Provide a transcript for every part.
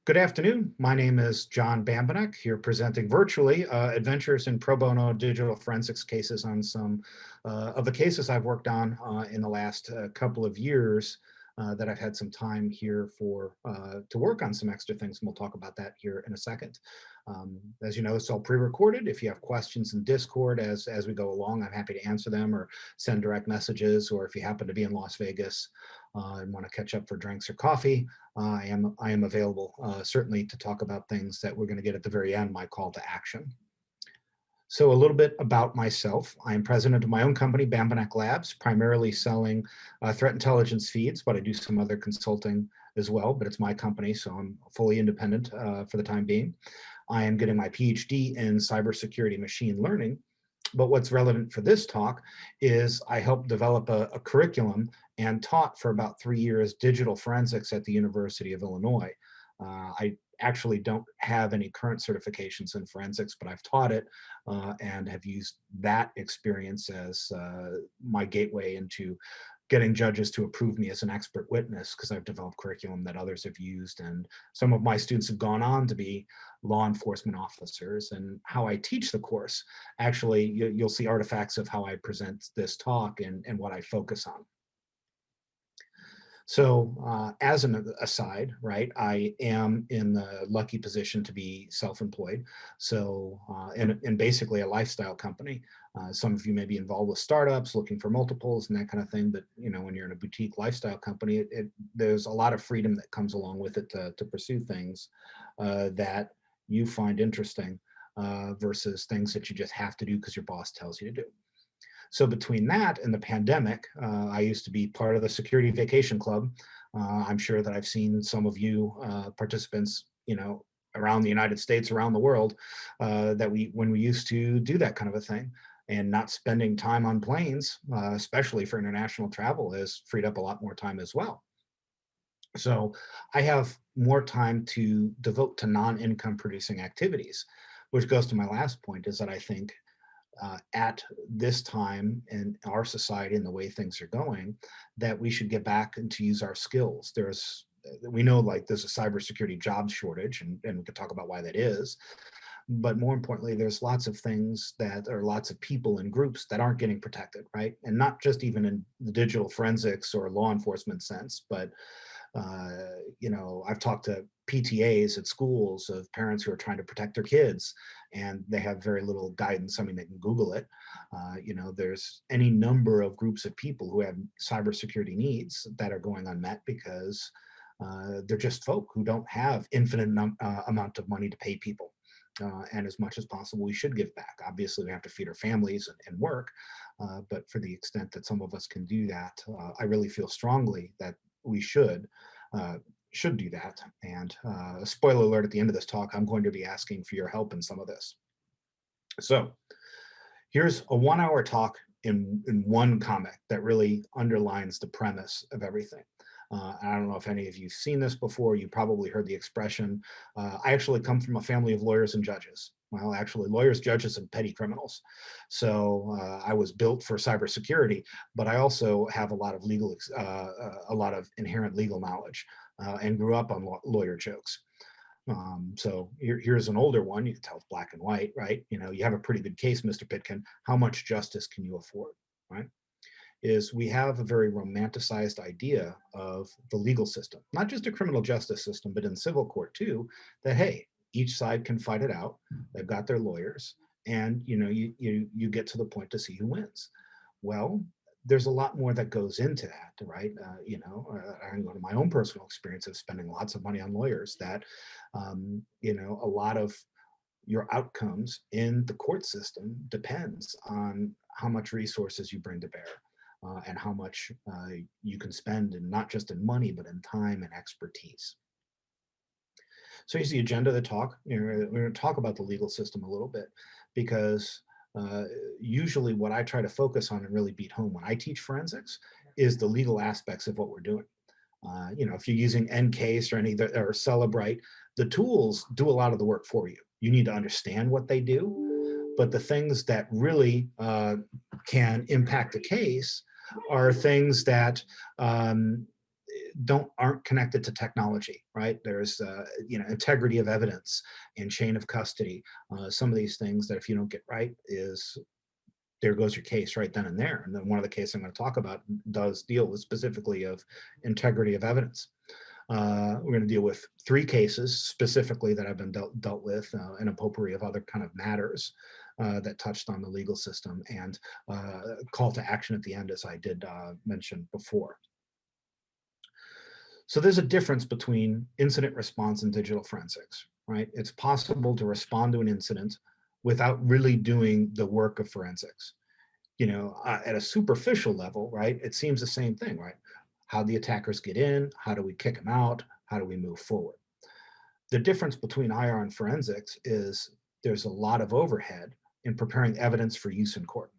Good afternoon. My name is John Bambenek, here presenting virtually adventures in pro bono digital forensics cases on some of the cases I've worked on in the last couple of years that I've had some time here for to work on some extra things, and we'll talk about that here in a second. As you know, it's all pre-recorded. If you have questions in Discord as we go along, I'm happy to answer them or send direct messages, or if you happen to be in Las Vegas and want to catch up for drinks or coffee, I am available certainly to talk about things that we're going to get at the very end, my call to action. So a little bit about myself. I am president of my own company, Bambenek Labs, primarily selling threat intelligence feeds, but I do some other consulting as well, but it's my company, so I'm fully independent for the time being. I am getting my PhD in cybersecurity machine learning, but what's relevant for this talk is I helped develop a curriculum and taught for about 3 years digital forensics at the University of Illinois. I actually don't have any current certifications in forensics, but I've taught it and have used that experience as my gateway into getting judges to approve me as an expert witness, because I've developed curriculum that others have used, and some of my students have gone on to be law enforcement officers. And how I teach the course, actually, you'll see artifacts of how I present this talk and what I focus on. So as an aside, right, I am in the lucky position to be self-employed. So in basically a lifestyle company. Some of you may be involved with startups, looking for multiples and that kind of thing. But you know, when you're in a boutique lifestyle company, there's a lot of freedom that comes along with it to pursue things that you find interesting versus things that you just have to do because your boss tells you to do. So between that and the pandemic, I used to be part of the Security Vacation Club. I'm sure that I've seen some of you participants, you know, around the United States, around the world, that when we used to do that kind of a thing, and not spending time on planes, especially for international travel, has freed up a lot more time as well. So I have more time to devote to non-income producing activities, which goes to my last point, is that I think at this time in our society and the way things are going, that we should get back and to use our skills. We know, like, there's a cybersecurity jobs shortage, and we could talk about why that is. But more importantly, there's lots of things that are lots of people and groups that aren't getting protected, right? And not just even in the digital forensics or law enforcement sense, but you know, I've talked to PTAs at schools of parents who are trying to protect their kids, and they have very little guidance. I mean, they can Google it. You know, there's any number of groups of people who have cybersecurity needs that are going unmet because they're just folk who don't have infinite amount of money to pay people. And as much as possible, we should give back. Obviously, we have to feed our families and work, but for the extent that some of us can do that, I really feel strongly that we should do that. And spoiler alert, at the end of this talk, I'm going to be asking for your help in some of this. So here's a 1-hour talk in one comment that really underlines the premise of everything. I don't know if any of you've seen this before. You probably heard the expression, I actually come from a family of lawyers and judges. Well, actually, lawyers, judges, and petty criminals. So I was built for cybersecurity, but I also have a lot of inherent legal knowledge, and grew up on lawyer jokes. So here's an older one. You can tell it's black and white, right? You know, you have a pretty good case, Mr. Pitkin. How much justice can you afford, right? Is we have a very romanticized idea of the legal system, not just a criminal justice system, but in civil court too, that, hey, each side can fight it out. They've got their lawyers, and you know, you get to the point to see who wins. Well, there's a lot more that goes into that, right? You know, I can go to my own personal experience of spending lots of money on lawyers, that you know, a lot of your outcomes in the court system depends on how much resources you bring to bear. And how much you can spend, and not just in money, but in time and expertise. So here's the agenda of the talk. We're going to talk about the legal system a little bit, because usually what I try to focus on and really beat home when I teach forensics is the legal aspects of what we're doing. You know, if you're using NCASE or or Celebrite, the tools do a lot of the work for you. You need to understand what they do, but the things that really can impact the case are things that aren't connected to technology, right? There's integrity of evidence and chain of custody. Some of these things that if you don't get right, is there goes your case right then and there. And then one of the cases I'm going to talk about does deal with specifically of integrity of evidence. We're going to deal with 3 cases specifically that have been dealt with, and a potpourri of other kind of matters that touched on the legal system, and call to action at the end, as I did mention before. So there's a difference between incident response and digital forensics, right? It's possible to respond to an incident without really doing the work of forensics. At a superficial level, right, it seems the same thing, right? How the attackers get in, how do we kick them out, how do we move forward? The difference between IR and forensics is there's a lot of overhead in preparing evidence for use in court.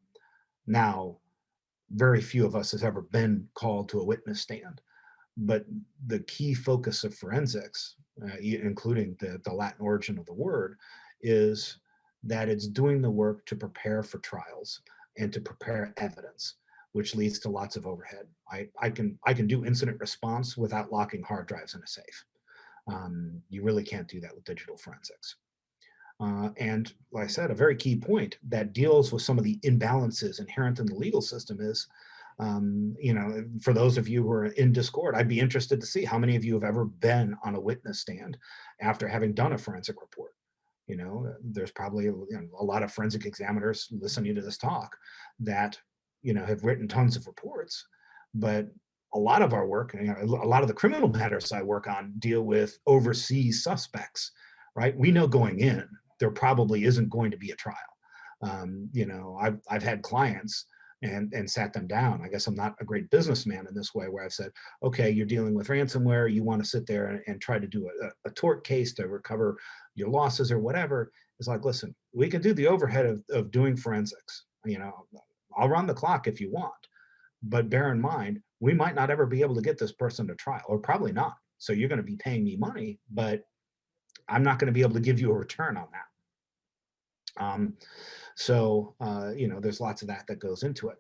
Now, very few of us has ever been called to a witness stand, but the key focus of forensics, including the Latin origin of the word, is that it's doing the work to prepare for trials and to prepare evidence, which leads to lots of overhead. I can do incident response without locking hard drives in a safe. You really can't do that with digital forensics. And like I said, a very key point that deals with some of the imbalances inherent in the legal system is, for those of you who are in Discord, I'd be interested to see how many of you have ever been on a witness stand after having done a forensic report. There's probably a lot of forensic examiners listening to this talk that have written tons of reports, but a lot of our work, a lot of the criminal matters I work on deal with overseas suspects, right? We know going in there probably isn't going to be a trial. I've had clients and sat them down. I guess I'm not a great businessman in this way, where I've said, okay, you're dealing with ransomware, you want to sit there and try to do a tort case to recover your losses or whatever. It's like, listen, we can do the overhead of doing forensics. I'll run the clock if you want, but bear in mind, we might not ever be able to get this person to trial, or probably not. So you're going to be paying me money, but I'm not going to be able to give you a return on that. There's lots of that goes into it.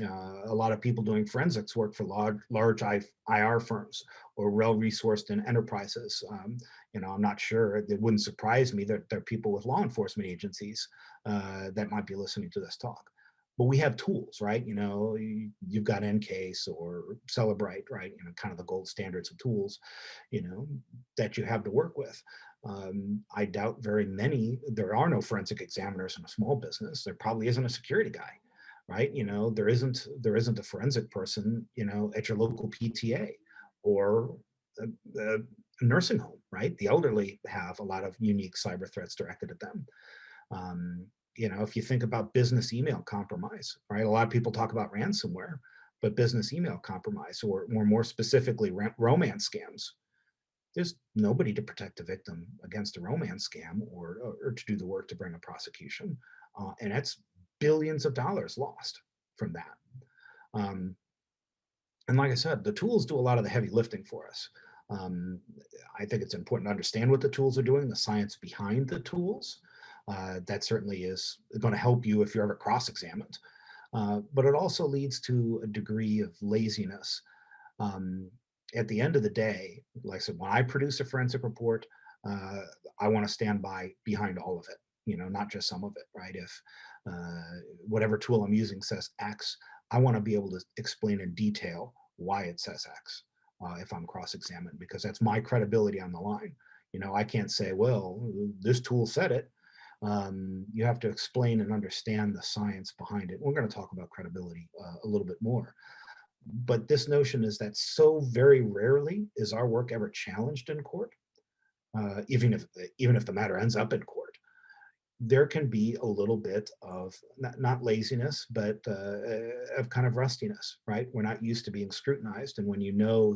A lot of people doing forensics work for large IR firms or well-resourced enterprises. I'm not sure. It wouldn't surprise me that there are people with law enforcement agencies that might be listening to this talk. But we have tools, right? You've got Encase or Celebrite, right? Kind of the gold standards of tools, that you have to work with. I doubt there are no forensic examiners in a small business. There probably isn't a security guy, right? There isn't a forensic person, at your local PTA or a nursing home, right? The elderly have a lot of unique cyber threats directed at them. If you think about business email compromise, right? A lot of people talk about ransomware, but business email compromise, or more specifically, romance scams. There's nobody to protect the victim against a romance scam or to do the work to bring a prosecution. And that's billions of dollars lost from that. And like I said, the tools do a lot of the heavy lifting for us. I think it's important to understand what the tools are doing, the science behind the tools. That certainly is going to help you if you're ever cross-examined. But it also leads to a degree of laziness. At the end of the day, like I said, when I produce a forensic report, I want to stand behind all of it, not just some of it, right? If whatever tool I'm using says X, I want to be able to explain in detail why it says X if I'm cross-examined, because that's my credibility on the line. I can't say, well, this tool said it. You have to explain and understand the science behind it. We're going to talk about credibility a little bit more. But this notion is that so very rarely is our work ever challenged in court, even if the matter ends up in court. There can be a little bit of not laziness, but of kind of rustiness, right? We're not used to being scrutinized, and when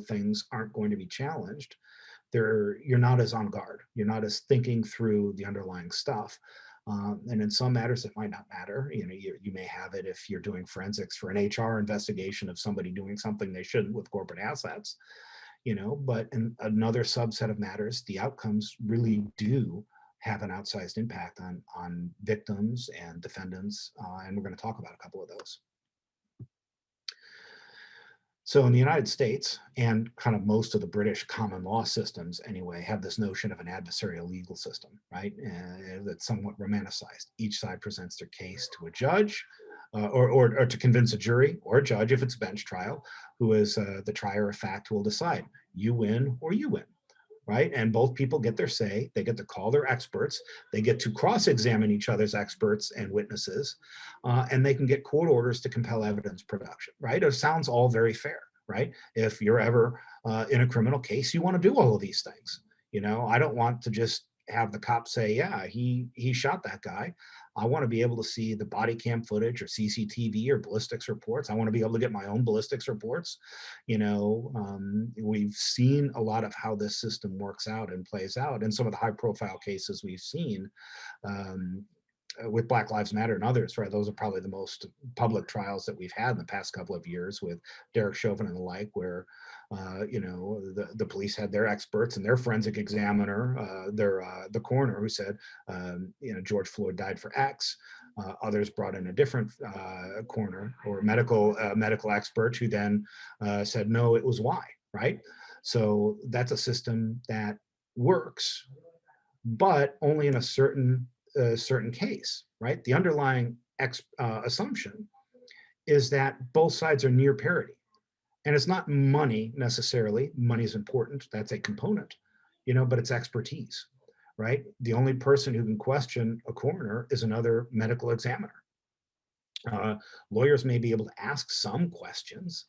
things aren't going to be challenged, you're not as on guard. You're not as thinking through the underlying stuff. And in some matters, it might not matter. You may have it if you're doing forensics for an HR investigation of somebody doing something they shouldn't with corporate assets, but in another subset of matters, the outcomes really do have an outsized impact on victims and defendants. And we're going to talk about a couple of those. So in the United States, and kind of most of the British common law systems anyway, have this notion of an adversarial legal system, right? That's somewhat romanticized. Each side presents their case to a judge, or to convince a jury or a judge if it's a bench trial, who is the trier of fact, who will decide you win or you win, right? And both people get their say. They get to call their experts. They get to cross-examine each other's experts and witnesses, and they can get court orders to compel evidence production, right? It sounds all very fair, right? If you're ever in a criminal case, you want to do all of these things. You know, I don't want to just have the cop say, yeah, he shot that guy. I want to be able to see the body cam footage or CCTV or ballistics reports. I want to be able to get my own ballistics reports. You know, we've seen a lot of how this system works out and plays out. And some of the high profile cases we've seen, with Black Lives Matter and others, right? Those are probably the most public trials that we've had in the past couple of years, with Derek Chauvin and the like, where, you know, the police had their experts and their forensic examiner, the coroner, who said, you know, George Floyd died for X. Others brought in a different coroner or medical expert, who then said, no, it was Y, right? So that's a system that works, but only in a certain case, right? The underlying assumption is that both sides are near parity. And it's not money necessarily. Money is important. That's a component, you know, but it's expertise, right? The only person who can question a coroner is another medical examiner. Lawyers may be able to ask some questions,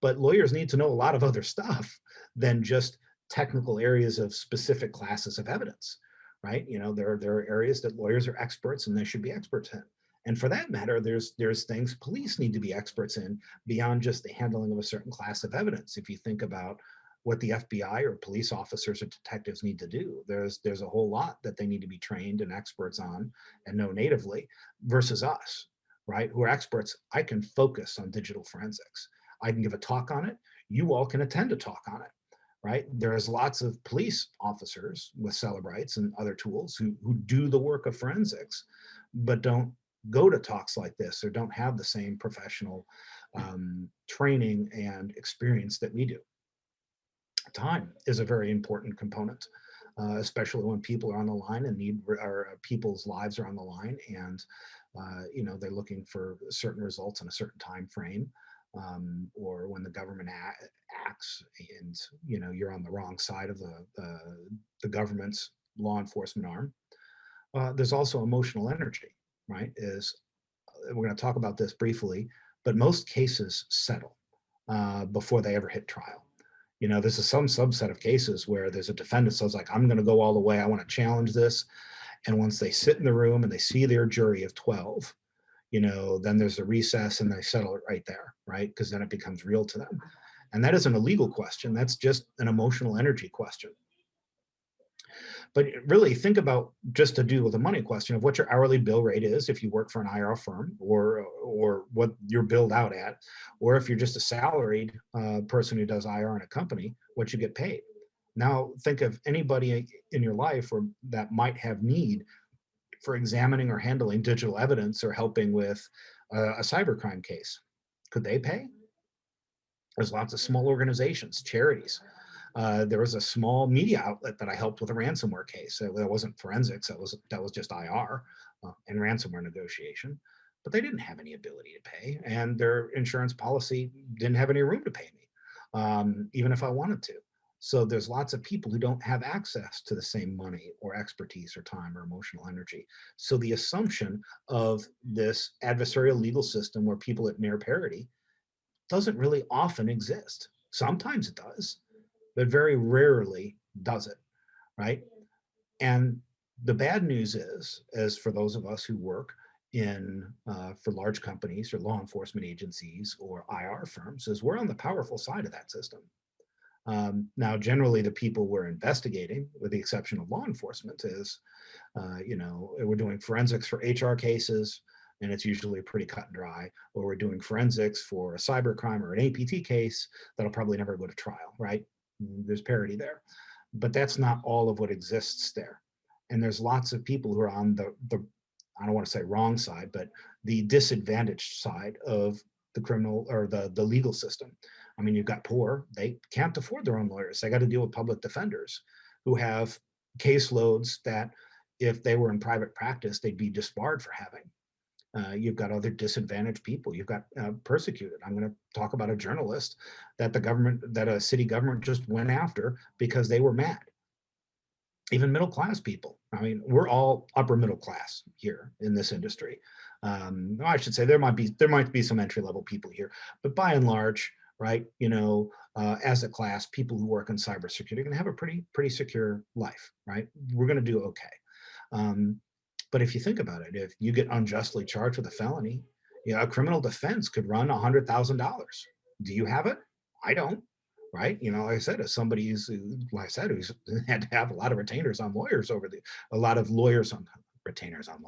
but lawyers need to know a lot of other stuff than just technical areas of specific classes of evidence, right? You know, there are areas that lawyers are experts and they should be experts in. And for that matter, there's things police need to be experts in beyond just the handling of a certain class of evidence. If you think about what the FBI or police officers or detectives need to do, there's a whole lot that they need to be trained and experts on and know natively, versus us, right? Who are experts. I can focus on digital forensics. I can give a talk on it. You all can attend a talk on it, right? There's lots of police officers with Cellebrites and other tools who do the work of forensics, but don't go to talks like this or don't have the same professional training and experience that we do. Time is a very important component, especially when people are on the line and people's lives are on the line, and you know, they're looking for certain results in a certain time frame. Or when the government acts and, you know, you're on the wrong side of the government's law enforcement arm. There's also emotional energy, right? We're going to talk about this briefly, but most cases settle before they ever hit trial. You know, this is some subset of cases where there's a defendant says, like, I'm going to go all the way. I want to challenge this. And once they sit in the room and they see their jury of 12, you know, then there's a recess and they settle it right there, right? Because then it becomes real to them. And that isn't a legal question. That's just an emotional energy question. But really think about, just to do with a money question, of what your hourly bill rate is if you work for an IR firm, or what you're billed out at, or if you're just a salaried person who does IR in a company, what you get paid. Now think of anybody in your life or that might have need for examining or handling digital evidence or helping with a cybercrime case. Could they pay? There's lots of small organizations, charities. There was a small media outlet that I helped with a ransomware case. That wasn't forensics. That was just IR and ransomware negotiation. But they didn't have any ability to pay, and their insurance policy didn't have any room to pay me, even if I wanted to. So there's lots of people who don't have access to the same money or expertise or time or emotional energy. So the assumption of this adversarial legal system where people at near parity doesn't really often exist. Sometimes it does, but very rarely does it, right? And the bad news is for those of us who work for large companies or law enforcement agencies or IR firms, is we're on the powerful side of that system. Now, generally, the people we're investigating, with the exception of law enforcement, is, you know, we're doing forensics for HR cases, and it's usually pretty cut and dry, or we're doing forensics for a cybercrime or an APT case that'll probably never go to trial, right? There's parity there. But that's not all of what exists there. And there's lots of people who are on the I don't want to say wrong side, but the disadvantaged side of the criminal or the legal system, I mean, you've got poor, they can't afford their own lawyers. They got to deal with public defenders who have caseloads that if they were in private practice, they'd be disbarred for having. You've got other disadvantaged people. You've got persecuted. I'm going to talk about a journalist that a city government just went after because they were mad. Even middle class people. I mean, we're all upper middle class here in this industry. I should say there might be some entry level people here, but by and large, right? As a class, people who work in cybersecurity are going to have a pretty secure life, right? We're going to do okay. But if you think about it, if you get unjustly charged with a felony, a criminal defense could run $100,000. Do you have it? I don't. Right? Like I said, as somebody who's had to have a lot of retainers on lawyers a lot of lawyers on retainers on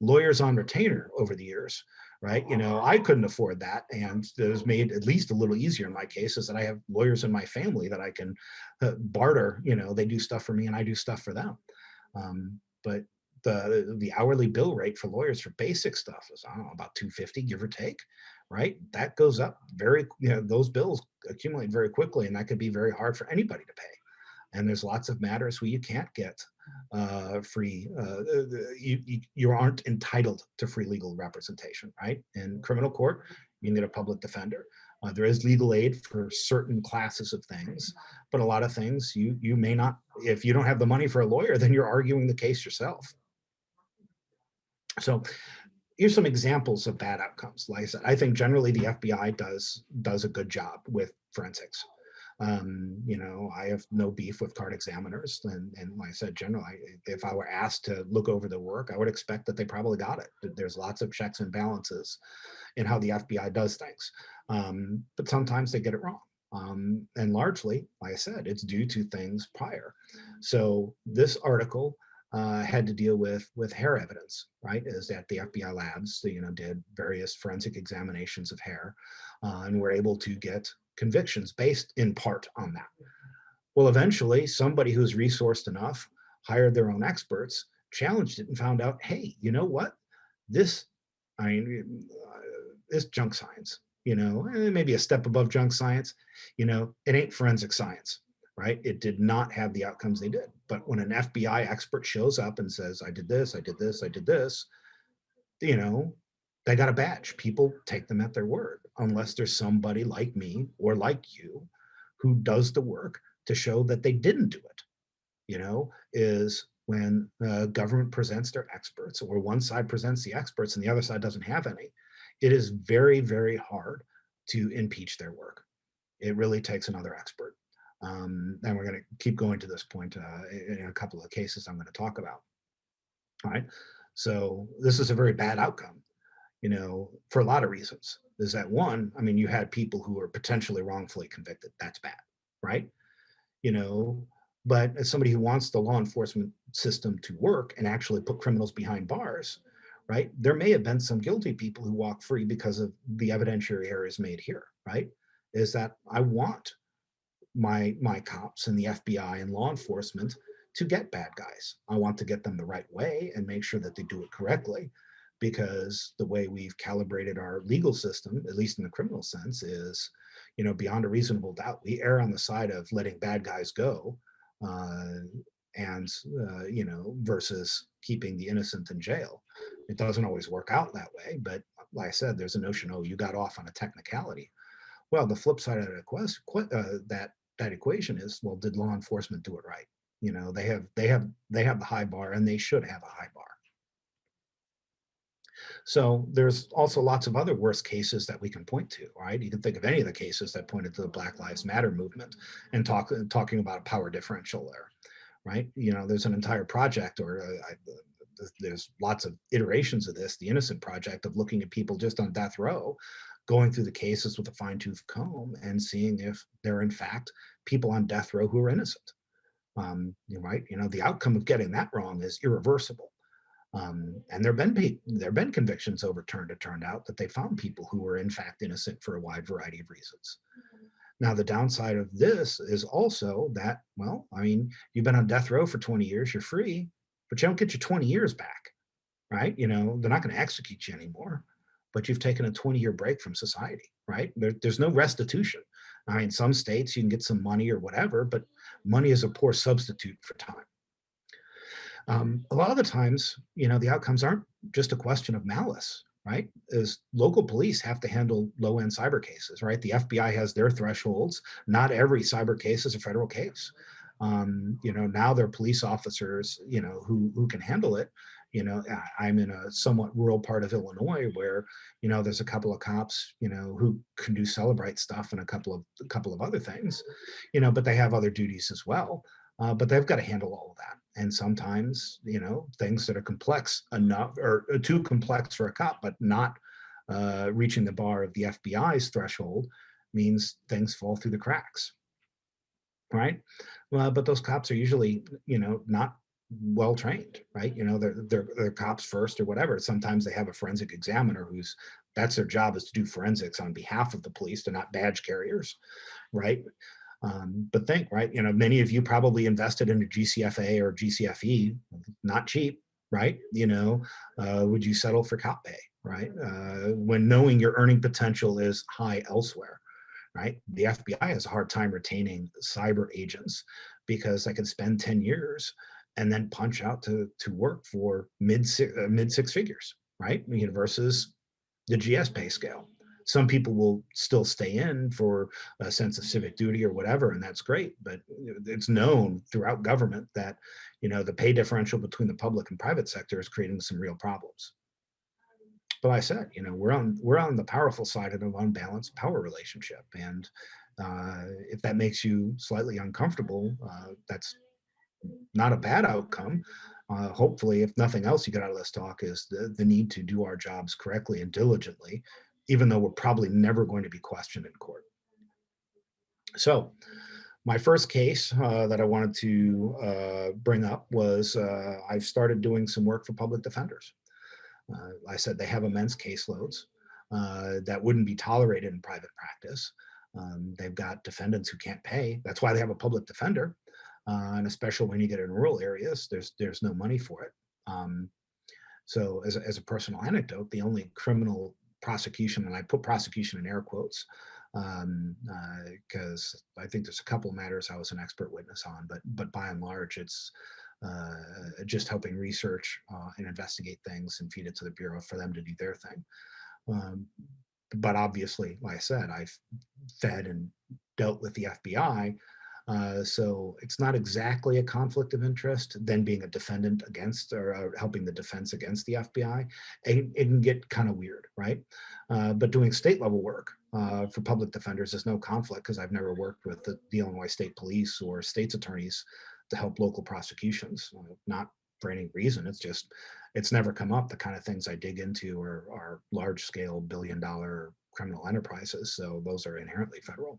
lawyers on retainer over the years, right? I couldn't afford that, and it was made at least a little easier in my case is that I have lawyers in my family that I can barter. They do stuff for me and I do stuff for them. But the hourly bill rate for lawyers for basic stuff is, I don't know, about $250, give or take, right? That goes up those bills accumulate very quickly, and that could be very hard for anybody to pay. And there's lots of matters where you can't get free, you aren't entitled to free legal representation, right? In criminal court, you need a public defender. There is legal aid for certain classes of things, but a lot of things you may not, if you don't have the money for a lawyer, then you're arguing the case yourself. So here's some examples of bad outcomes. Like I said, I think generally the FBI does a good job with forensics. I have no beef with card examiners, and like I said, generally, if I were asked to look over the work, I would expect that they probably got it. There's lots of checks and balances in how the FBI does things, but sometimes they get it wrong. And largely, like I said, it's due to things prior. So this article had to deal with hair evidence, right? Is that the FBI labs, did various forensic examinations of hair, and were able to get convictions based in part on that. Well, eventually, somebody who's resourced enough hired their own experts, challenged it, and found out, hey, you know what? This junk science. Maybe a step above junk science. It ain't forensic science. Right? It did not have the outcomes they did. But when an FBI expert shows up and says, I did this, I did this, I did this, they got a badge. People take them at their word, unless there's somebody like me or like you who does the work to show that they didn't do it. Is when government presents their experts, or one side presents the experts and the other side doesn't have any, it is very, very hard to impeach their work. It really takes another expert. And we're going to keep going to this point in a couple of cases I'm going to talk about. All right. So this is a very bad outcome, for a lot of reasons. Is that one, you had people who were potentially wrongfully convicted. That's bad, right? But as somebody who wants the law enforcement system to work and actually put criminals behind bars, right? There may have been some guilty people who walk free because of the evidentiary errors made here, right? Is that I want my cops and the FBI and law enforcement to get bad guys. I want to get them the right way and make sure that they do it correctly, because the way we've calibrated our legal system, at least in the criminal sense, is, beyond a reasonable doubt, we err on the side of letting bad guys go, versus keeping the innocent in jail. It doesn't always work out that way, but like I said, there's a notion, you got off on a technicality. Well, the flip side of that equation is, well, did law enforcement do it right? They have the high bar, and they should have a high bar. So there's also lots of other worst cases that we can point to, right? You can think of any of the cases that pointed to the Black Lives Matter movement and talking about a power differential there, right? There's an entire project, or there's lots of iterations of this, the Innocent Project, of looking at people just on death row, going through the cases with a fine-tooth comb and seeing if there are in fact people on death row who are innocent. Right? The outcome of getting that wrong is irreversible. And there have been convictions overturned. It turned out that they found people who were in fact innocent for a wide variety of reasons. Now, the downside of this is also that, you've been on death row for 20 years, you're free, but you don't get your 20 years back, right? They're not going to execute you anymore, but you've taken a 20-year break from society, right? There's no restitution. I mean, some states you can get some money or whatever, but money is a poor substitute for time. A lot of the times, the outcomes aren't just a question of malice, right? Is local police have to handle low-end cyber cases, right? The FBI has their thresholds. Not every cyber case is a federal case. Now there are police officers, who can handle it. I'm in a somewhat rural part of Illinois where, there's a couple of cops, who can do Celebrite stuff and a couple of other things, but they have other duties as well. But they've got to handle all of that. And sometimes, things that are complex enough or too complex for a cop, but not reaching the bar of the FBI's threshold means things fall through the cracks, right? But those cops are usually, not well trained, right? They're cops first or whatever. Sometimes they have a forensic examiner that's their job, is to do forensics on behalf of the police. They're not badge carriers, right? But think, right, many of you probably invested in a GCFA or GCFE, not cheap, right? Would you settle for cop pay, right? When knowing your earning potential is high elsewhere, right? The FBI has a hard time retaining cyber agents because they can spend 10 years and then punch out to work for mid six figures, right? Versus the GS pay scale. Some people will still stay in for a sense of civic duty or whatever, and that's great. But it's known throughout government that, the pay differential between the public and private sector is creating some real problems. But like I said, we're on the powerful side of an unbalanced power relationship, and if that makes you slightly uncomfortable, that's not a bad outcome. Hopefully, if nothing else you get out of this talk, is the need to do our jobs correctly and diligently, even though we're probably never going to be questioned in court. So my first case that I wanted to bring up was I've started doing some work for public defenders. I said they have immense caseloads that wouldn't be tolerated in private practice. They've got defendants who can't pay. That's why they have a public defender. And especially when you get in rural areas, there's no money for it. So as a personal anecdote, the only criminal prosecution, and I put prosecution in air quotes, because I think there's a couple of matters I was an expert witness on, but by and large, it's just helping research and investigate things and feed it to the Bureau for them to do their thing. But obviously, like I said, I've fed and dealt with the FBI. So it's not exactly a conflict of interest, then being a defendant against or helping the defense against the FBI. It can get kind of weird, right? But doing state level work for public defenders is no conflict because I've never worked with the Illinois State Police or state's attorneys to help local prosecutions, not for any reason. It's never come up. The kind of things I dig into are large scale billion-dollar criminal enterprises. So those are inherently federal.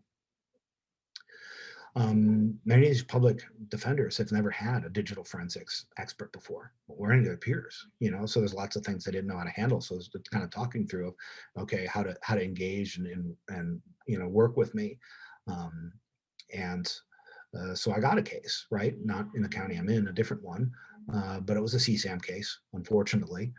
Many of these public defenders have never had a digital forensics expert before or any of their peers, so there's lots of things they didn't know how to handle. So it's kind of talking through, okay, how to engage and work with me. So I got a case, right? Not in the county I'm in, a different one, but it was a CSAM case, unfortunately,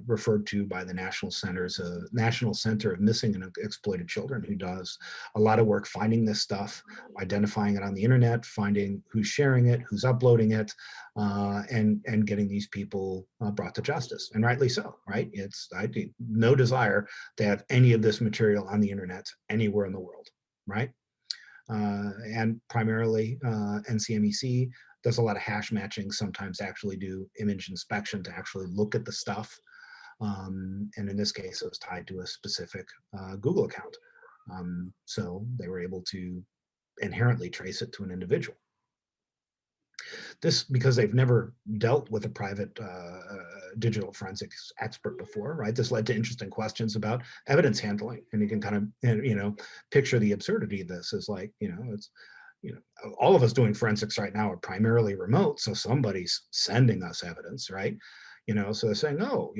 referred to by the National Center of Missing and Exploited Children, who does a lot of work finding this stuff, identifying it on the internet, finding who's sharing it, who's uploading it, and getting these people brought to justice, and rightly so, right? I do no desire to have any of this material on the internet anywhere in the world, right? And primarily NCMEC does a lot of hash matching, sometimes actually do image inspection to actually look at the stuff. And in this case, it was tied to a specific Google account. So they were able to inherently trace it to an individual. This because they've never dealt with a private digital forensics expert before, right? This led to interesting questions about evidence handling, and you can kind of, picture the absurdity of this as like, it's, all of us doing forensics right now are primarily remote, so somebody's sending us evidence, right? So they're saying, oh,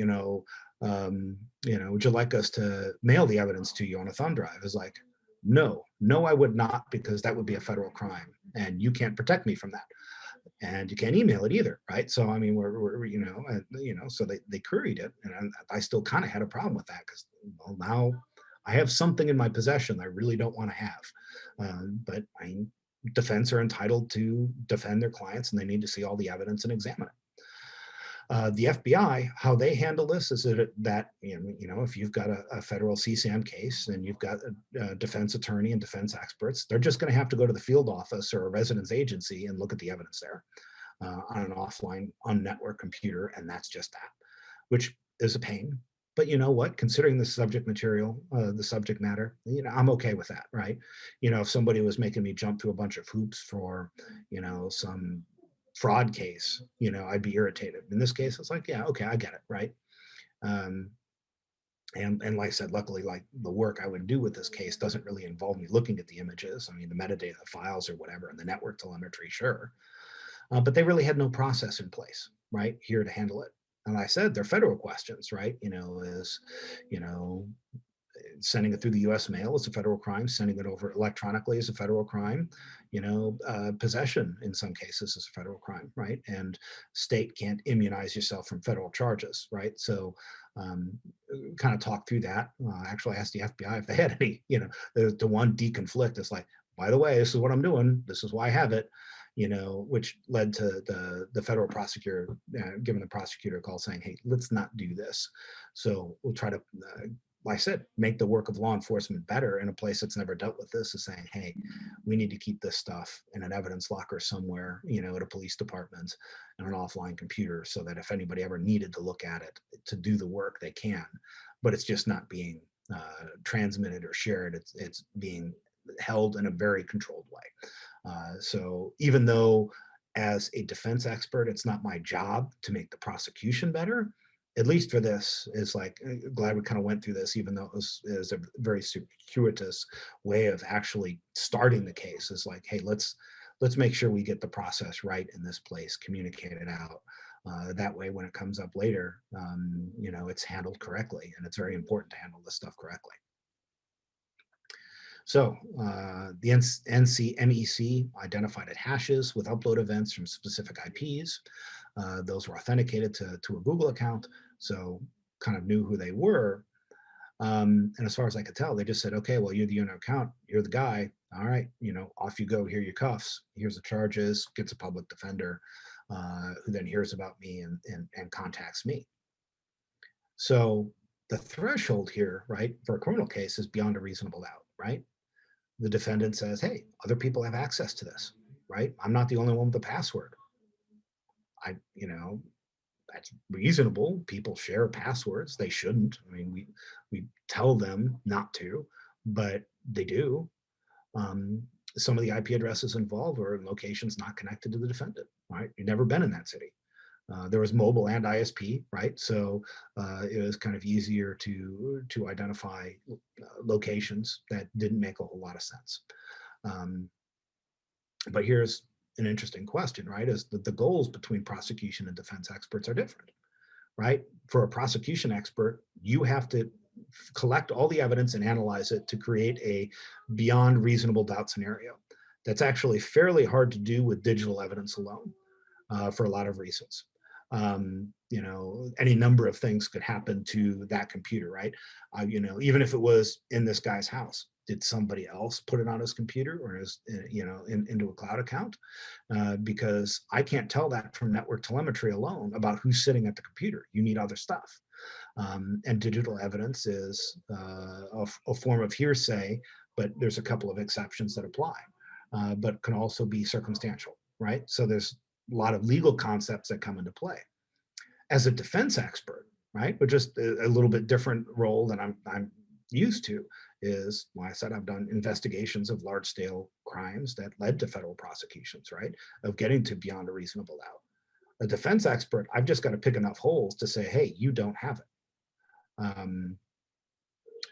would you like us to mail the evidence to you on a thumb drive? It's like, no, I would not, because that would be a federal crime, and you can't protect me from that. and you can't email it either, right? So I mean, so they queried it, and I still kind of had a problem with that because, well, now I have something in my possession I really don't want to have. But I mean, defense are entitled to defend their clients, and they need to see all the evidence and examine it. The FBI, how they handle this is that if you've got a federal CSAM case and you've got a defense attorney and defense experts, they're just going to have to go to the field office or a residence agency and look at the evidence there on an offline, on-network computer, and that's just that, which is a pain. But you know what? Considering the subject material, the subject matter, I'm okay with that, right? If somebody was making me jump through a bunch of hoops for, some fraud case, I'd be irritated. In this case, it's like, yeah, okay, I get it, right? Um, and like I said, luckily, like the work I would do with this case doesn't really involve me looking at the images. I mean, the metadata files or whatever, and the network telemetry, sure. But they really had no process in place, right, here to handle it. And like I said, they're federal questions, right? Sending it through the U.S. mail is a federal crime. Sending it over electronically is a federal crime. Possession in some cases is a federal crime, right? And state can't immunize yourself from federal charges, right? So, kind of talk through that. Actually, I asked the FBI if they had any. The one deconflict is like, by the way, this is what I'm doing. This is why I have it. Which led to the federal prosecutor giving the prosecutor a call saying, hey, let's not do this. So we'll try to, like I said, make the work of law enforcement better in a place that's never dealt with this, is saying, hey, we need to keep this stuff in an evidence locker somewhere, at a police department and an offline computer, so that if anybody ever needed to look at it to do the work, they can. But it's just not being transmitted or shared. It's being held in a very controlled way. So even though as a defense expert, it's not my job to make the prosecution better, at least for this, is like, glad we kind of went through this, even though it was a very circuitous way of actually starting the case. Is like, hey, let's make sure we get the process right in this place, communicate it out. That way, when it comes up later, it's handled correctly, and it's very important to handle this stuff correctly. So the NCMEC identified hashes with upload events from specific IPs. Those were authenticated to a Google account, so kind of knew who they were. And as far as I could tell, they just said, okay, well, you're the owner account, you're the guy. All right, off you go. Here are your cuffs. Here's the charges. Gets a public defender, who then hears about me and contacts me. So the threshold here, right, for a criminal case is beyond a reasonable doubt, right? The defendant says, hey, other people have access to this, right? I'm not the only one with the password. That's reasonable. People share passwords. They shouldn't. I mean, we tell them not to, but they do. Some of the IP addresses involved are in locations not connected to the defendant, right? You've never been in that city. There was mobile and ISP, right? So it was kind of easier to identify locations that didn't make a whole lot of sense. But here's an interesting question, right? Is that the goals between prosecution and defense experts are different, right? For a prosecution expert, you have to collect all the evidence and analyze it to create a beyond reasonable doubt scenario. That's actually fairly hard to do with digital evidence alone, for a lot of reasons. Any number of things could happen to that computer, right? Even if it was in this guy's house, did somebody else put it on his computer or into a cloud account? Because I can't tell that from network telemetry alone about who's sitting at the computer. You need other stuff. And digital evidence is a form of hearsay, but there's a couple of exceptions that apply, but can also be circumstantial, right? So there's a lot of legal concepts that come into play. As a defense expert, right, but just a little bit different role than I'm used to, is, like I said, I've done investigations of large-scale crimes that led to federal prosecutions, right, of getting to beyond a reasonable doubt. A defense expert, I've just got to pick enough holes to say, hey, you don't have it.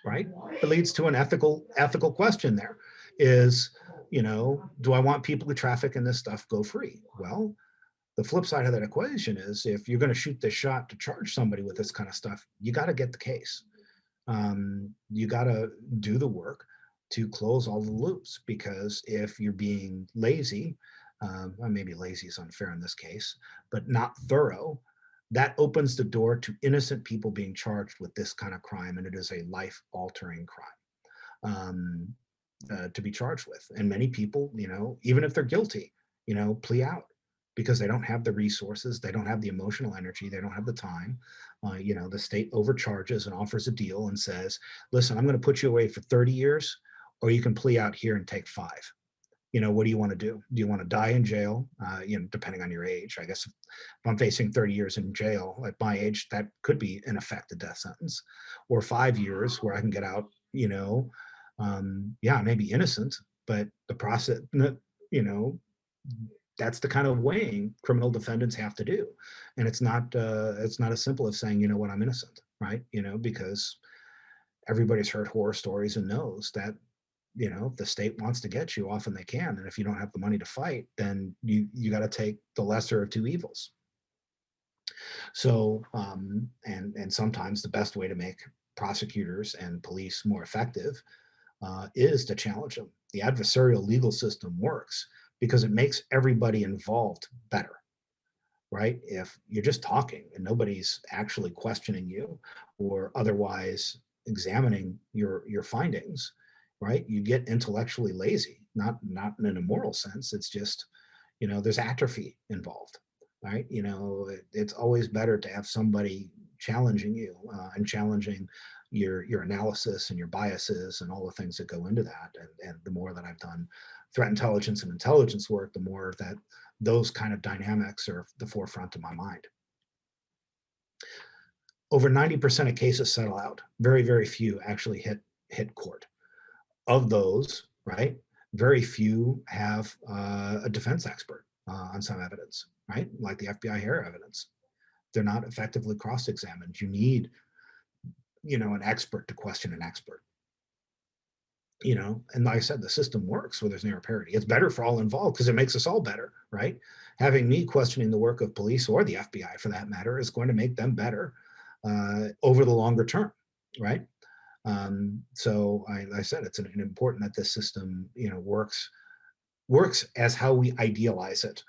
Right? It leads to an ethical question there is, do I want people who traffic in this stuff go free? Well, the flip side of that equation is, if you're going to shoot this shot to charge somebody with this kind of stuff, you got to get the case. You got to do the work to close all the loops, because if you're being lazy, maybe lazy is unfair in this case, but not thorough, that opens the door to innocent people being charged with this kind of crime, and it is a life-altering crime to be charged with. And many people, even if they're guilty, plea out because they don't have the resources, they don't have the emotional energy, they don't have the time. The state overcharges and offers a deal and says, listen, I'm going to put you away for 30 years, or you can plea out here and take 5. What do you want to do? Do you want to die in jail? Depending on your age, I guess if I'm facing 30 years in jail at my age, that could be in effect a death sentence, or 5 years where I can get out, maybe innocent, but the process, that's the kind of weighing criminal defendants have to do. And it's not as simple as saying, what, I'm innocent, right? Because everybody's heard horror stories and knows that if the state wants to get you, often they can. And if you don't have the money to fight, then you got to take the lesser of two evils. So, and sometimes the best way to make prosecutors and police more effective is to challenge them. The adversarial legal system works because it makes everybody involved better, right? If you're just talking and nobody's actually questioning you or otherwise examining your findings, right? You get intellectually lazy, not in an immoral sense. It's just, there's atrophy involved, right? It's always better to have somebody challenging you and challenging your analysis and your biases and all the things that go into that. And the more that I've done threat intelligence and intelligence work, the more that those kind of dynamics are the forefront of my mind. Over 90% of cases settle out. Very, very few actually hit court. Of those, right, very few have a defense expert on some evidence, right? Like the FBI hair evidence. They're not effectively cross-examined. You need, an expert to question an expert. And like I said, the system works where there's near parity. It's better for all involved because it makes us all better, right? Having me questioning the work of police or the FBI, for that matter, is going to make them better over the longer term, right? So I said it's important that this system, works as how we idealize it,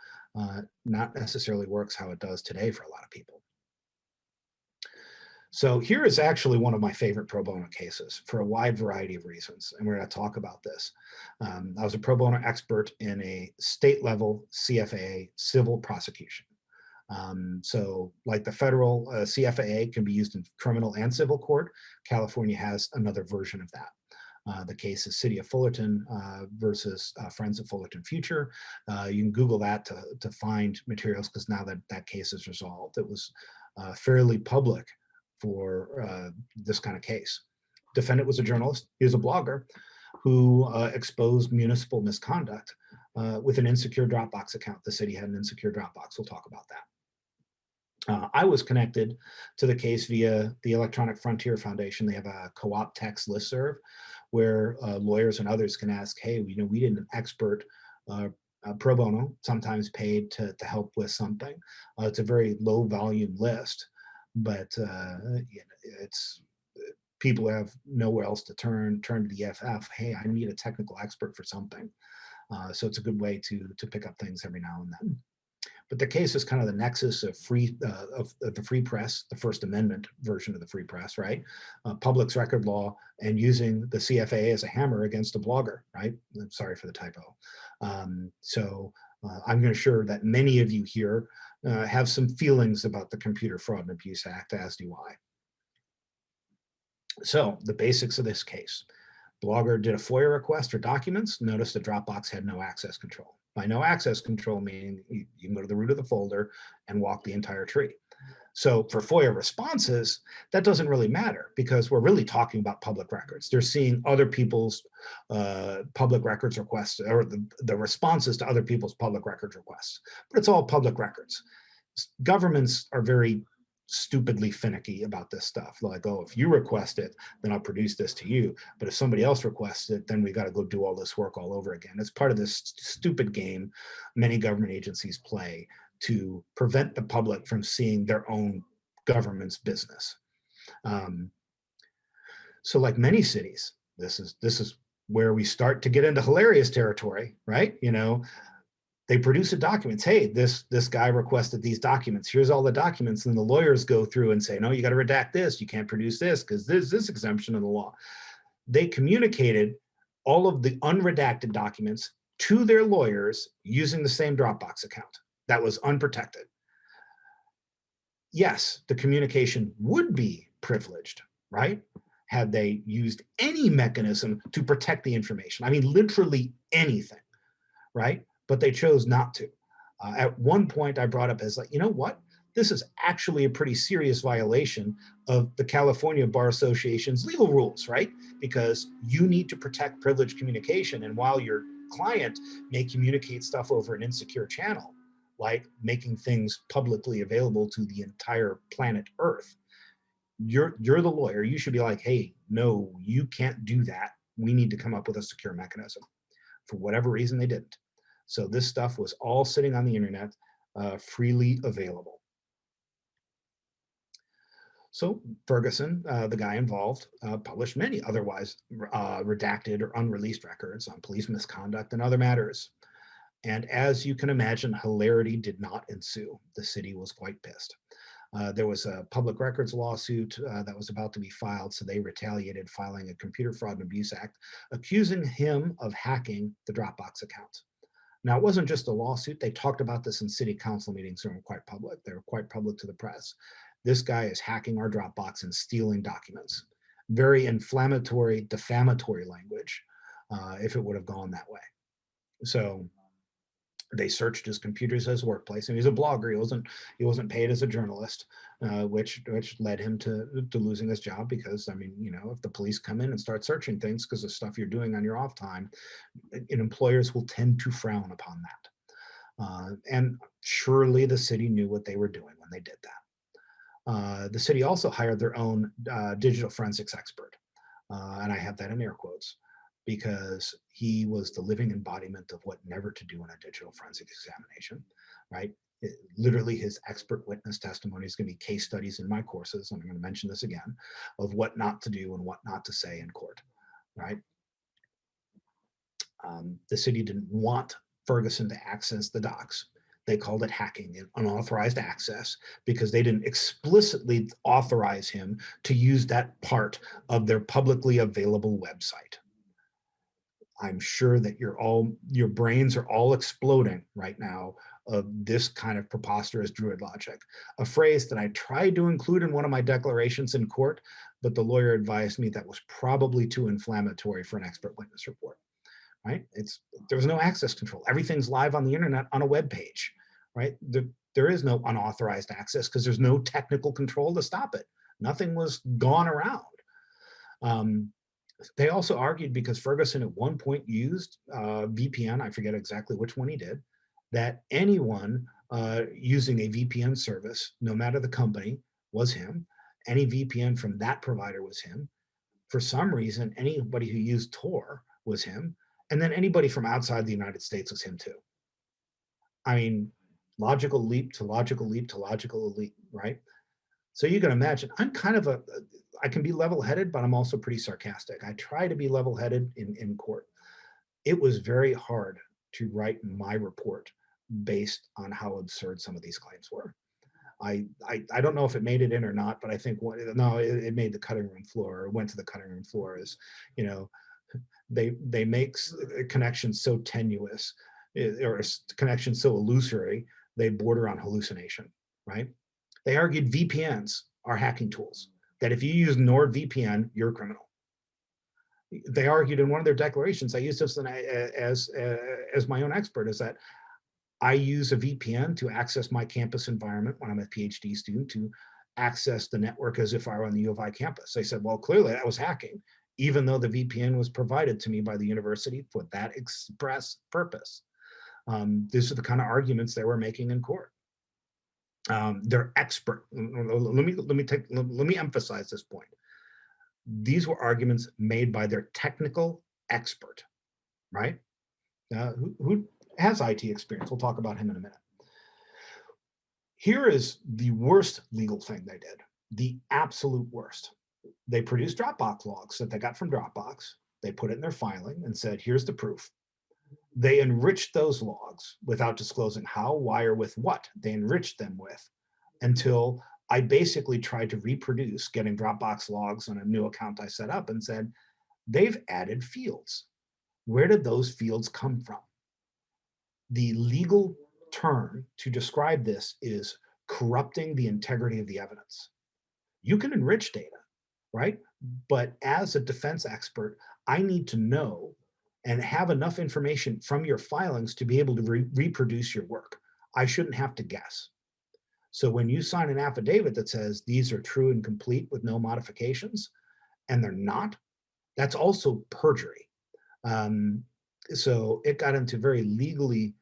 not necessarily works how it does today for a lot of people. So here is actually one of my favorite pro bono cases for a wide variety of reasons, and we're going to talk about this. I was a pro bono expert in a state level CFAA civil prosecution. So like the federal CFAA can be used in criminal and civil court, California has another version of that. The case is City of Fullerton versus Friends of Fullerton Future. You can Google that to find materials because now that case is resolved. It was fairly public for this kind of case. Defendant was a journalist. He was a blogger who exposed municipal misconduct with an insecure Dropbox account. The city had an insecure Dropbox. We'll talk about that. I was connected to the case via the Electronic Frontier Foundation. They have a co-op text listserv where lawyers and others can ask, hey, we need an expert pro bono, sometimes paid to help with something. It's a very low volume list, but it's people have nowhere else to turn to the EFF. Hey, I need a technical expert for something. So it's a good way to pick up things every now and then. But the case is kind of the nexus of the free press, the First Amendment version of the free press, right? Public's record law and using the CFAA as a hammer against a blogger, right? I'm sorry for the typo. So I'm sure that many of you here have some feelings about the Computer Fraud and Abuse Act, as do I. So the basics of this case. Blogger did a FOIA request for documents, noticed the Dropbox had no access control. By no access control, meaning you can go to the root of the folder and walk the entire tree. So for FOIA responses, that doesn't really matter because we're really talking about public records. They're seeing other people's public records requests or the responses to other people's public records requests, but it's all public records. Governments are very stupidly finicky about this stuff. Like, oh, if you request it, then I'll produce this to you. But if somebody else requests it, then we got to go do all this work all over again. It's part of this stupid game many government agencies play to prevent the public from seeing their own government's business. So like many cities, this is where we start to get into hilarious territory, right? They produce the documents. Hey, this guy requested these documents. Here's all the documents. And the lawyers go through and say, no, you got to redact this. You can't produce this because there's this exemption in the law. They communicated all of the unredacted documents to their lawyers using the same Dropbox account that was unprotected. Yes, the communication would be privileged, right? Had they used any mechanism to protect the information. I mean, literally anything, right? But they chose not to. At one point, I brought up as like, you know what? This is actually a pretty serious violation of the California Bar Association's legal rules, right? Because you need to protect privileged communication. And while your client may communicate stuff over an insecure channel, like making things publicly available to the entire planet Earth, you're the lawyer. You should be like, hey, no, you can't do that. We need to come up with a secure mechanism. For whatever reason, they didn't. So this stuff was all sitting on the internet, freely available. So Ferguson, the guy involved, published many otherwise redacted or unreleased records on police misconduct and other matters. And as you can imagine, hilarity did not ensue. The city was quite pissed. There was a public records lawsuit that was about to be filed, so they retaliated, filing a Computer Fraud and Abuse Act, accusing him of hacking the Dropbox account. Now, it wasn't just a lawsuit. They talked about this in city council meetings. They were quite public. They were quite public to the press. This guy is hacking our Dropbox and stealing documents. Very inflammatory, defamatory language, if it would have gone that way. So they searched his computers as workplace, and he's a blogger. He wasn't paid as a journalist, which led him to losing his job. Because I mean, you know, if the police come in and start searching things because of stuff you're doing on your off time, employers will tend to frown upon that. And surely the city knew what they were doing when they did that. The city also hired their own digital forensics expert, and I have that in air quotes, because he was the living embodiment of what never to do in a digital forensic examination, right? Literally, his expert witness testimony is going to be case studies in my courses, and I'm going to mention this again, of what not to do and what not to say in court, right? The city didn't want Ferguson to access the docs. They called it hacking and unauthorized access because they didn't explicitly authorize him to use that part of their publicly available website. I'm sure that your brains are all exploding right now of this kind of preposterous druid logic, a phrase that I tried to include in one of my declarations in court, but the lawyer advised me that was probably too inflammatory for an expert witness report, right? There's no access control. Everything's live on the internet on a web page, right? There is no unauthorized access because there's no technical control to stop it. Nothing was gone around. They also argued, because Ferguson at one point used VPN, I forget exactly which one he did, that anyone using a VPN service, no matter the company, was him. Any VPN from that provider was him. For some reason, anybody who used Tor was him. And then anybody from outside the United States was him too. I mean, logical leap to logical leap to logical leap, right? So you can imagine, I'm kind of I can be level-headed, but I'm also pretty sarcastic. I try to be level-headed in court. It was very hard to write my report based on how absurd some of these claims were. I don't know if it made it in or not, but I think it made the cutting room floor, or went to the cutting room floor. Is, you know, they make connections so tenuous, or connections so illusory, they border on hallucination, right? They argued VPNs are hacking tools, that if you use NordVPN, you're a criminal. They argued in one of their declarations, I use this as my own expert, is that I use a VPN to access my campus environment when I'm a PhD student, to access the network as if I were on the U of I campus. They said, well, clearly that was hacking, even though the VPN was provided to me by the university for that express purpose. These are the kind of arguments they were making in court. They're expert. Let me emphasize this point. These were arguments made by their technical expert, right? Who has IT experience. We'll talk about him in a minute. Here is the worst legal thing they did, the absolute worst. They produced Dropbox logs that they got from Dropbox. They put it in their filing and said, here's the proof. They enriched those logs without disclosing how, why, or with what they enriched them with, until I basically tried to reproduce getting Dropbox logs on a new account I set up and said, they've added fields. Where did those fields come from? The legal term to describe this is corrupting the integrity of the evidence. You can enrich data, right? But as a defense expert, I need to know and have enough information from your filings to be able to reproduce your work. I shouldn't have to guess. So when you sign an affidavit that says these are true and complete with no modifications, and they're not, that's also perjury. So it got into very legally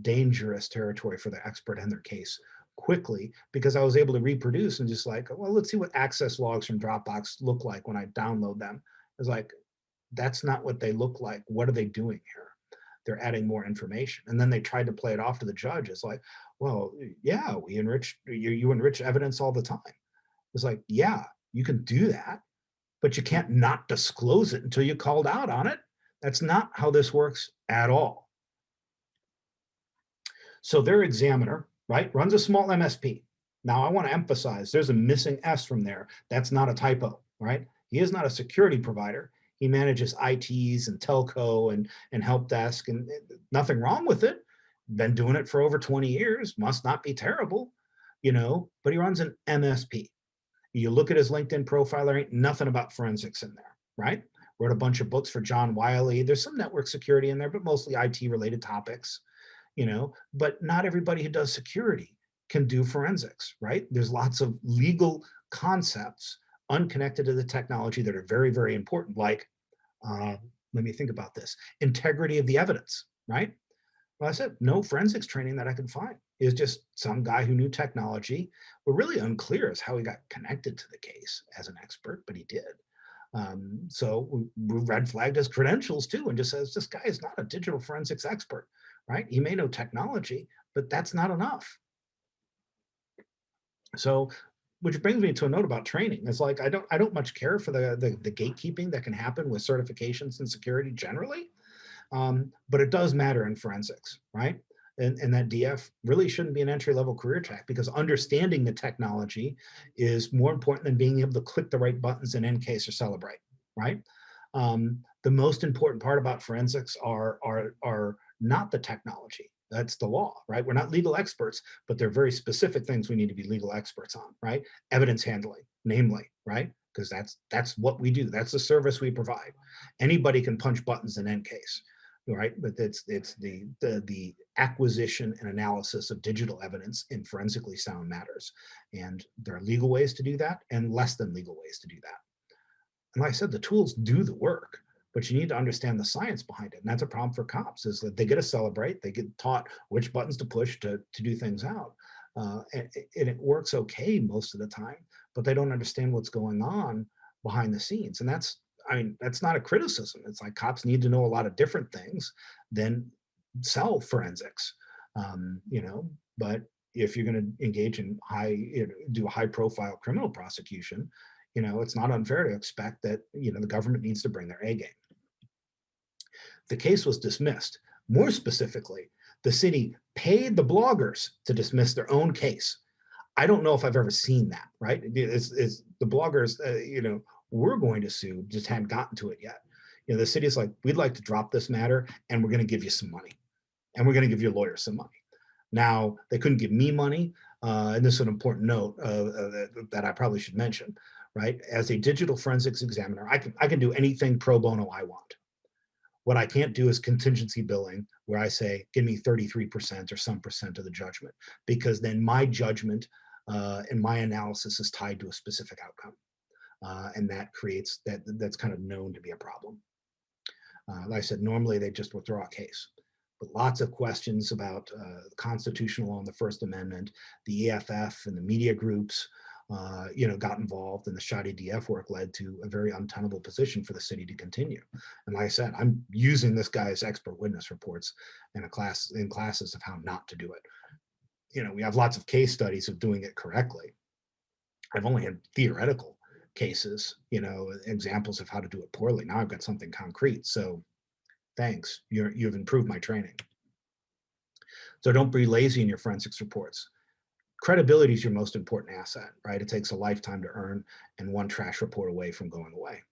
dangerous territory for the expert and their case quickly, because I was able to reproduce and just like, well, let's see what access logs from Dropbox look like when I download them. It's like, that's not what they look like. What are they doing here? They're adding more information. And then they tried to play it off to the judge. It's like, well, yeah, we enrich, you enrich evidence all the time. It's like, yeah, you can do that, but you can't not disclose it until you called out on it. That's not how this works at all. So their examiner, right, runs a small MSP. Now I want to emphasize there's a missing S from there. That's not a typo, right? He is not a security provider. He manages ITs and telco and help desk, and nothing wrong with it. Been doing it for over 20 years, must not be terrible, but he runs an MSP. You look at his LinkedIn profile, there ain't nothing about forensics in there, right? Wrote a bunch of books for John Wiley. There's some network security in there, but mostly IT related topics, but not everybody who does security can do forensics, right? There's lots of legal concepts unconnected to the technology that are very, very important, like, let me think about this, integrity of the evidence, right? Well, I said, no forensics training that I could find. It was just some guy who knew technology. We're really unclear as how he got connected to the case as an expert, but he did. So we red flagged his credentials too, and just says, this guy is not a digital forensics expert, right? He may know technology, but that's not enough. So, which brings me to a note about training. It's like, I don't much care for the gatekeeping that can happen with certifications in security generally. But it does matter in forensics, right? And that DF really shouldn't be an entry-level career track, because understanding the technology is more important than being able to click the right buttons and end case or celebrate, right? The most important part about forensics are not the technology. That's the law, right? We're not legal experts, but there are very specific things we need to be legal experts on, right? Evidence handling, namely, right? Because that's what we do. That's the service we provide. Anybody can punch buttons in end case, right? But it's the acquisition and analysis of digital evidence in forensically sound matters. And there are legal ways to do that and less than legal ways to do that. And like I said, the tools do the work, but you need to understand the science behind it. And that's a problem for cops, is that they get to celebrate, they get taught which buttons to push to do things out. And it works okay most of the time, but they don't understand what's going on behind the scenes. And that's not a criticism. It's like cops need to know a lot of different things than sell forensics, but if you're going to engage in do a high profile criminal prosecution, it's not unfair to expect that, the government needs to bring their A game. The case was dismissed. More specifically, the city paid the bloggers to dismiss their own case. I don't know if I've ever seen that, right? It's the bloggers, we're going to sue, just hadn't gotten to it yet. The city's like, we'd like to drop this matter and we're going to give you some money. And we're going to give your lawyer some money. Now, they couldn't give me money. And this is an important note that I probably should mention, right? As a digital forensics examiner, I can do anything pro bono I want. What I can't do is contingency billing, where I say, give me 33% or some percent of the judgment, because then my judgment and my analysis is tied to a specific outcome. And that creates, that's kind of known to be a problem. Like I said, normally they just withdraw a case. But lots of questions about constitutional law and the First Amendment, the EFF and the media groups, got involved, and the shoddy DF work led to a very untenable position for the city to continue. And like I said, I'm using this guy's expert witness reports in classes of how not to do it. We have lots of case studies of doing it correctly. I've only had theoretical cases, examples of how to do it poorly. Now I've got something concrete. So thanks, you've improved my training. So don't be lazy in your forensics reports. Credibility is your most important asset, right? It takes a lifetime to earn and one trash report away from going away.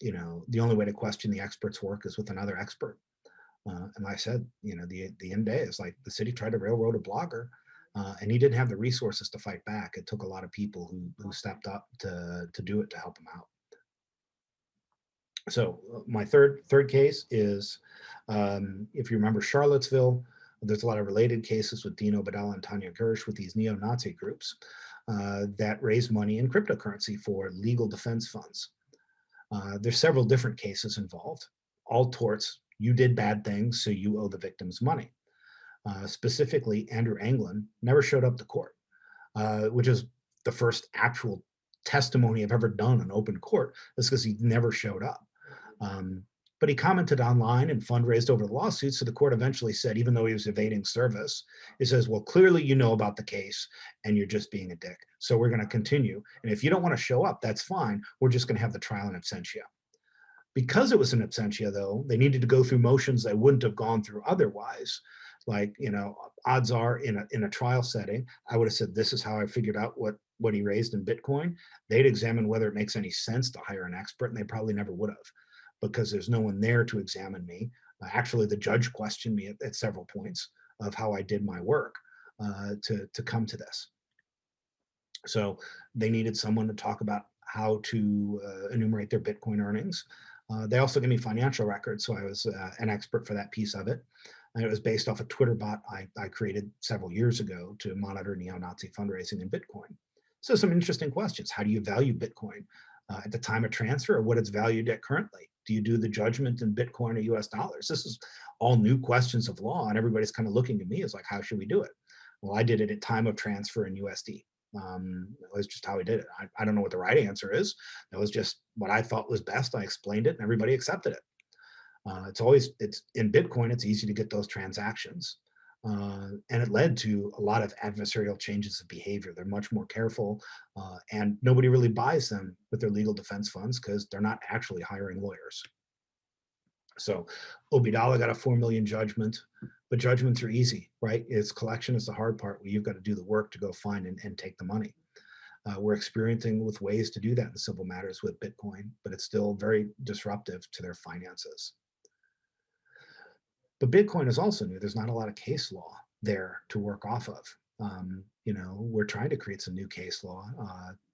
You know, the only way to question the expert's work is with another expert. And like I said, you know, the end day is like the city tried to railroad a blogger, and he didn't have the resources to fight back. It took a lot of people who stepped up to do it to help him out. So my third case is, if you remember Charlottesville, there's a lot of related cases with Dino Badal and Tanya Gersh with these neo-Nazi groups that raise money in cryptocurrency for legal defense funds. There's several different cases involved, all torts. You did bad things, so you owe the victims money. Specifically, Andrew Anglin never showed up to court, which is the first actual testimony I've ever done in open court. That's because he never showed up. But he commented online and fundraised over the lawsuit, so the court eventually said, even though he was evading service, it says, well, clearly you know about the case and you're just being a dick. So we're going to continue. And if you don't want to show up, that's fine. We're just going to have the trial in absentia. Because it was an absentia, though, they needed to go through motions they wouldn't have gone through otherwise. Like, you know, odds are in a trial setting, I would have said, this is how I figured out what he raised in Bitcoin. They'd examine whether it makes any sense to hire an expert, and they probably never would have, because there's no one there to examine me. Actually, the judge questioned me at several points of how I did my work to come to this. So they needed someone to talk about how to enumerate their Bitcoin earnings. They also gave me financial records, so I was an expert for that piece of it. And it was based off a Twitter bot I created several years ago to monitor neo-Nazi fundraising in Bitcoin. So some interesting questions. How do you value Bitcoin at the time of transfer, or what it's valued at currently? Do you do the judgment in Bitcoin or US dollars? This is all new questions of law, and everybody's kind of looking at me as like, how should we do it? Well, I did it at time of transfer in USD. It was just how I did it. I don't know what the right answer is. That was just what I thought was best. I explained it and everybody accepted it. It's in Bitcoin, it's easy to get those transactions. And it led to a lot of adversarial changes of behavior. They're much more careful, and nobody really buys them with their legal defense funds because they're not actually hiring lawyers. So Obidala got a 4 million judgment, but judgments are easy, right? It's collection is the hard part, where you've got to do the work to go find and take the money. We're experimenting with ways to do that in civil matters with Bitcoin, but it's still very disruptive to their finances. But Bitcoin is also new. There's not a lot of case law there to work off of. You know, we're trying to create some new case law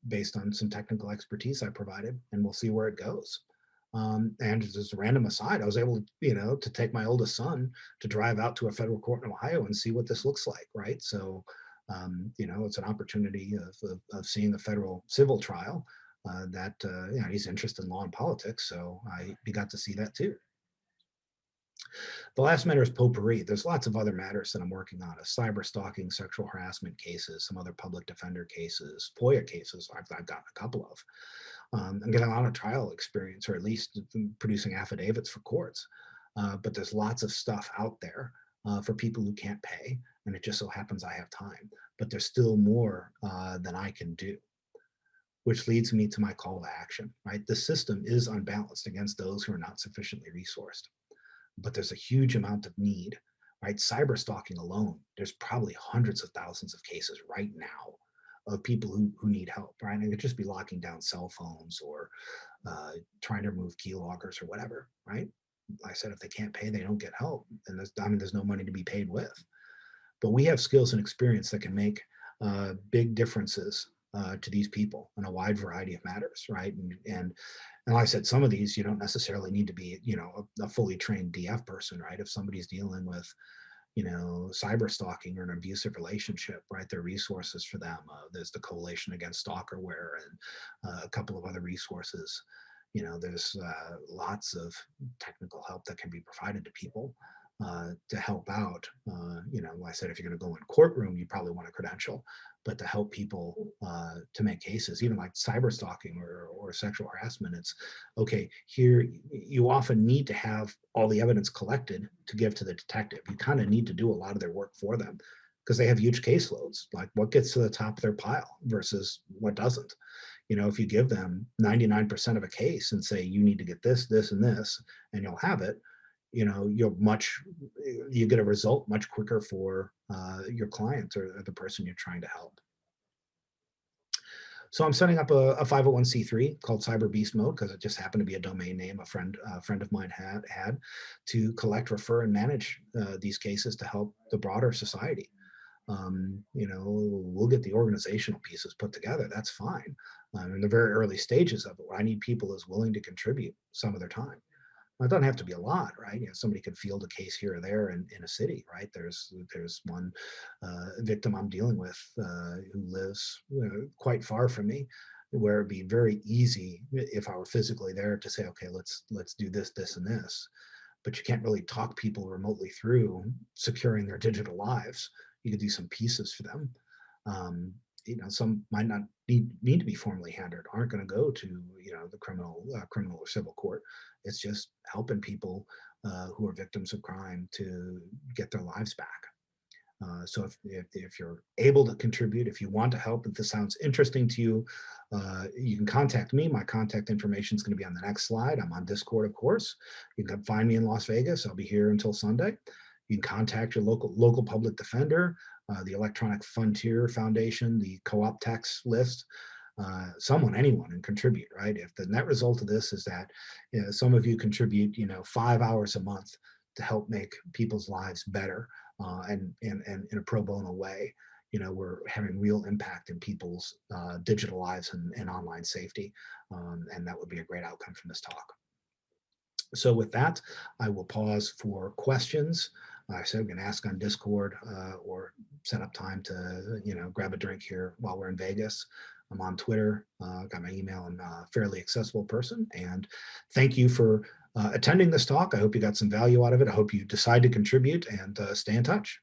based on some technical expertise I provided, and we'll see where it goes. And just a random aside, I was able, you know, to take my oldest son to drive out to a federal court in Ohio and see what this looks like, right? So, you know, it's an opportunity of seeing a federal civil trial that, you know, he's interested in law and politics, so we got to see that too. The last matter is potpourri. There's lots of other matters that I'm working on: cyber stalking, sexual harassment cases, some other public defender cases, FOIA cases I've gotten a couple of. I'm getting a lot of trial experience, or at least producing affidavits for courts. But there's lots of stuff out there for people who can't pay, and it just so happens I have time. But there's still more than I can do, which leads me to my call to action, right? The system is unbalanced against those who are not sufficiently resourced, but there's a huge amount of need, right? Cyber stalking alone, there's probably hundreds of thousands of cases right now of people who need help, right? And it could just be locking down cell phones or trying to remove keyloggers or whatever, right? Like I said, if they can't pay, they don't get help. And there's no money to be paid with. But we have skills and experience that can make big differences to these people in a wide variety of matters, right? And like I said, some of these you don't necessarily need to be, you know, a fully trained DF person, right? If somebody's dealing with, you know, cyber stalking or an abusive relationship, right? There are resources for them. There's the Coalition Against Stalkerware and a couple of other resources. You know, there's lots of technical help that can be provided to people to help out. You know, like I said, if you're going to go in courtroom, you probably want a credential, but to help people to make cases, even like cyber stalking or sexual harassment, it's okay. Here, you often need to have all the evidence collected to give to the detective. You kind of need to do a lot of their work for them because they have huge caseloads. Like what gets to the top of their pile versus what doesn't. if you give them 99% of a case and say, you need to get this, this, and this, and you'll have it, you get a result much quicker for your client or the person you're trying to help. So I'm setting up a 501c3 called Cyber Beast Mode because it just happened to be a domain name a friend of mine had to collect, refer, and manage these cases to help the broader society. We'll get the organizational pieces put together. That's fine. In the very early stages of it, what I need people is willing to contribute some of their time. It doesn't have to be a lot, right? Somebody could field a case here or there in a city, right? There's one victim I'm dealing with who lives quite far from me, where it'd be very easy if I were physically there to say, okay, let's do this, this, and this. But you can't really talk people remotely through securing their digital lives. You could do some pieces for them. Some might not need to be formally handled, aren't going to go to the criminal or civil court. It's just helping people who are victims of crime to get their lives back. So if you're able to contribute, if you want to help, if this sounds interesting to you, you can contact me. My contact information is going to be on the next slide. I'm on Discord, of course. You can find me in Las Vegas. I'll be here until Sunday. You can contact your local public defender, the Electronic Frontier Foundation, the co-op tax list, anyone, and contribute, right? If the net result of this is that some of you contribute 5 hours a month to help make people's lives better and in a pro bono way, we're having real impact in people's digital lives and online safety, and that would be a great outcome from this talk. So with that, I will pause for questions. I said we can ask on Discord or set up time to grab a drink here while we're in Vegas. I'm on Twitter, got my email, and fairly accessible person. And thank you for attending this talk. I hope you got some value out of it. I hope you decide to contribute and stay in touch.